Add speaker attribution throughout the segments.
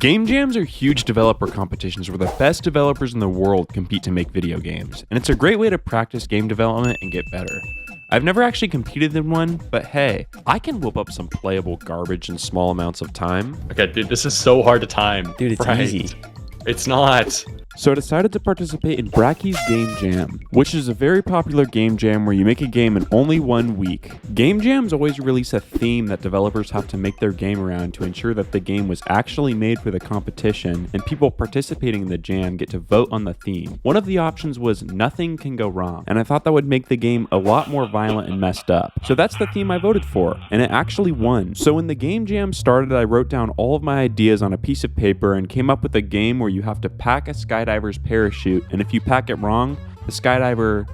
Speaker 1: Game jams are huge developer competitions where the best developers in the world compete to make video games, and it's a great way to practice game development and get better. I've never actually competed in one, but hey, I can whoop up some playable garbage in small amounts of time.
Speaker 2: Okay, dude, this is so hard to time.
Speaker 3: Dude, it's easy.
Speaker 2: It's not.
Speaker 1: So I decided to participate in Bracky's Game Jam, which is a very popular game jam where you make a game in only 1 week. Game jams always release a theme that developers have to make their game around to ensure that the game was actually made for the competition, and people participating in the jam get to vote on the theme. One of the options was nothing can go wrong, and I thought that would make the game a lot more violent and messed up. So that's the theme I voted for, and it actually won. So when the game jam started, I wrote down all of my ideas on a piece of paper and came up with a game where you have to pack a skydiver's parachute, and if you pack it wrong, the skydiver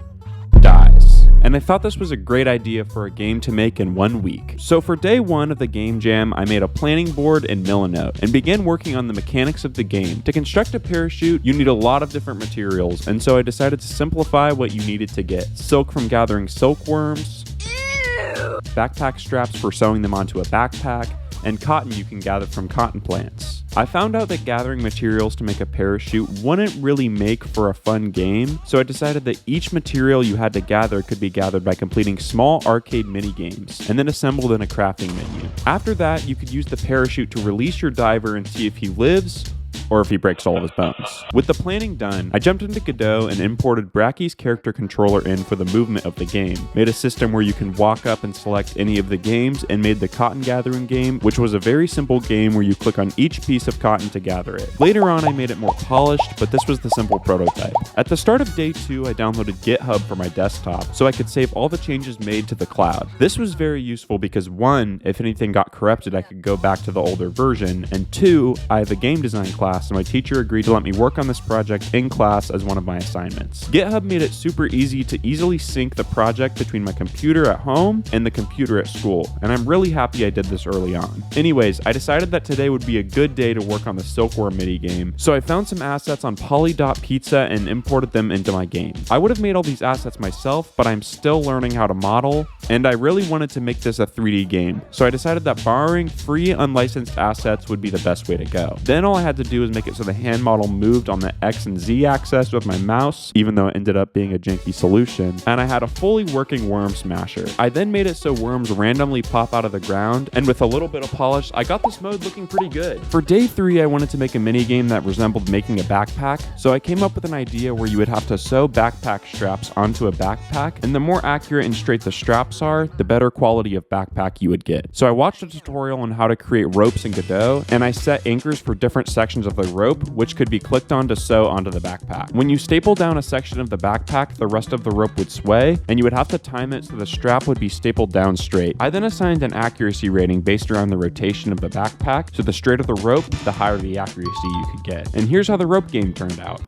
Speaker 1: dies. And I thought this was a great idea for a game to make in 1 week. So for day 1 of the game jam, I made a planning board and Milanote and began working on the mechanics of the game. To construct a parachute, you need a lot of different materials, and so I decided to simplify what you needed to get. Silk from gathering silkworms, backpack straps for sewing them onto a backpack, and cotton you can gather from cotton plants. I found out that gathering materials to make a parachute wouldn't really make for a fun game, so I decided that each material you had to gather could be gathered by completing small arcade mini games, and then assembled in a crafting menu. After that, you could use the parachute to release your diver and see if he lives, or if he breaks all of his bones. With the planning done, I jumped into Godot and imported Bracky's character controller in for the movement of the game, made a system where you can walk up and select any of the games, and made the cotton gathering game, which was a very simple game where you click on each piece of cotton to gather it. Later on, I made it more polished, but this was the simple prototype. At the start of day 2, I downloaded GitHub for my desktop, so I could save all the changes made to the cloud. This was very useful because 1, if anything got corrupted, I could go back to the older version, and 2, I have a game design class, and my teacher agreed to let me work on this project in class as one of my assignments. GitHub made it super easy to easily sync the project between my computer at home and the computer at school, and I'm really happy I did this early on. Anyways, I decided that today would be a good day to work on the silkworm mini game, so I found some assets on poly.pizza and imported them into my game. I would have made all these assets myself, but I'm still learning how to model, and I really wanted to make this a 3D game, so I decided that borrowing free unlicensed assets would be the best way to go. Then all I had to do was make it so the hand model moved on the X and Z axis with my mouse, even though it ended up being a janky solution, and I had a fully working worm smasher. I then made it so worms randomly pop out of the ground, and with a little bit of polish, I got this mode looking pretty good. For day 3, I wanted to make a mini game that resembled making a backpack, so I came up with an idea where you would have to sew backpack straps onto a backpack, and the more accurate and straight the straps are, the better quality of backpack you would get. So I watched a tutorial on how to create ropes in Godot, and I set anchors for different sections of the rope, which could be clicked on to sew onto the backpack. When you staple down a section of the backpack, the rest of the rope would sway, and you would have to time it so the strap would be stapled down straight. I then assigned an accuracy rating based around the rotation of the backpack, so the straighter the rope, the higher the accuracy you could get. And here's how the rope game turned out.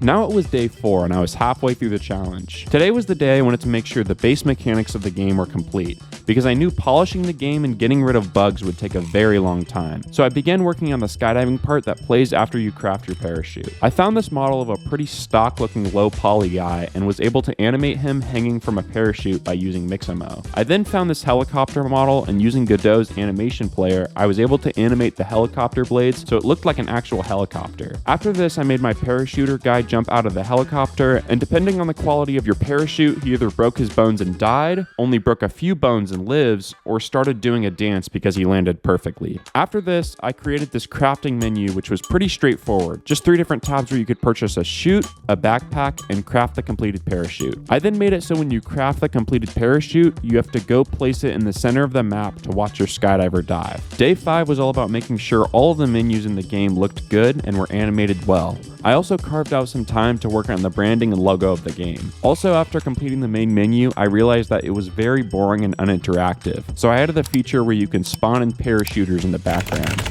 Speaker 1: Now it was day 4 and I was halfway through the challenge. Today was the day I wanted to make sure the base mechanics of the game were complete, because I knew polishing the game and getting rid of bugs would take a very long time. So I began working on the skydiving part that plays after you craft your parachute. I found this model of a pretty stock looking low poly guy and was able to animate him hanging from a parachute by using Mixamo. I then found this helicopter model, and using Godot's animation player, I was able to animate the helicopter blades so it looked like an actual helicopter. After this, I made my parachuter guy jump out of the helicopter, and depending on the quality of your parachute, he either broke his bones and died, only broke a few bones and lives, or started doing a dance because he landed perfectly. After this, I created this crafting menu, which was pretty straightforward. Just 3 different tabs where you could purchase a chute, a backpack, and craft the completed parachute. I then made it so when you craft the completed parachute, you have to go place it in the center of the map to watch your skydiver dive. Day 5 was all about making sure all of the menus in the game looked good and were animated well. I also carved out some time to work on the branding and logo of the game. Also, after completing the main menu, I realized that it was very boring and uninteractive, so I added a feature where you can spawn in parachuters in the background.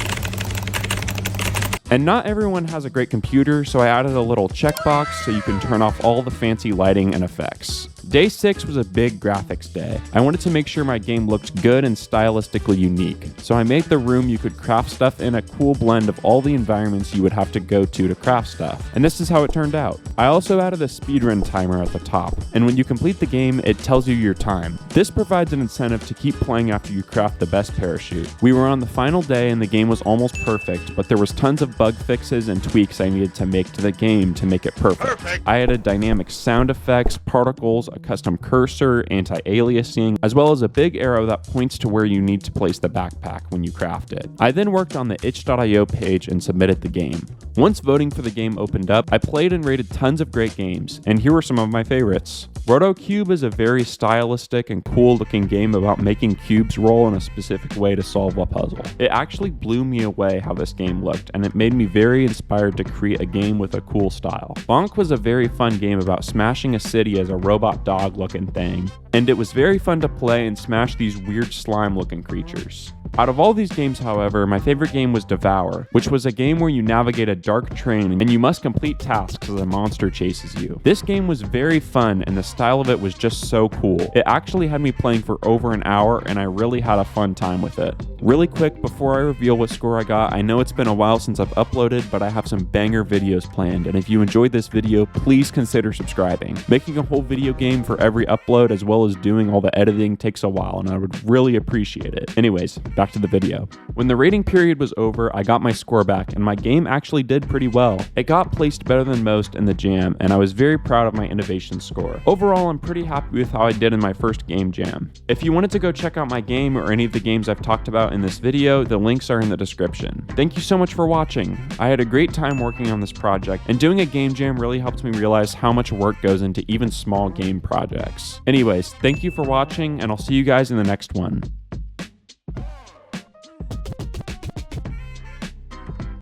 Speaker 1: And not everyone has a great computer, so I added a little checkbox so you can turn off all the fancy lighting and effects. Day 6 was a big graphics day. I wanted to make sure my game looked good and stylistically unique, so I made the room you could craft stuff in a cool blend of all the environments you would have to go to craft stuff, and this is how it turned out. I also added a speedrun timer at the top, and when you complete the game, it tells you your time. This provides an incentive to keep playing after you craft the best parachute. We were on the final day and the game was almost perfect, but there was tons of bug fixes and tweaks I needed to make to the game to make it perfect. I added dynamic sound effects, particles, a custom cursor, anti-aliasing, as well as a big arrow that points to where you need to place the backpack when you craft it. I then worked on the itch.io page and submitted the game. Once voting for the game opened up, I played and rated tons of great games, and here were some of my favorites. RotoCube is a very stylistic and cool looking game about making cubes roll in a specific way to solve a puzzle. It actually blew me away how this game looked, and it made me very inspired to create a game with a cool style. Bonk was a very fun game about smashing a city as a robot dog looking thing, and it was very fun to play and smash these weird slime looking creatures. Out of all these games, however, my favorite game was Devour, which was a game where you navigate a dark train and you must complete tasks as a monster chases you. This game was very fun and the style of it was just so cool. It actually had me playing for over an hour and I really had a fun time with it. Really quick, before I reveal what score I got, I know it's been a while since I've uploaded, but I have some banger videos planned, and if you enjoyed this video, please consider subscribing. Making a whole video game for every upload as well as doing all the editing takes a while, and I would really appreciate it. Anyways, back to the video. When the rating period was over, I got my score back, and my game actually did pretty well. It got placed better than most in the jam, and I was very proud of my innovation score. Overall, I'm pretty happy with how I did in my first game jam. If you wanted to go check out my game or any of the games I've talked about in this video, the links are in the description. Thank you so much for watching. I had a great time working on this project, and doing a game jam really helped me realize how much work goes into even small game projects. Anyways, thank you for watching, and I'll see you guys in the next one.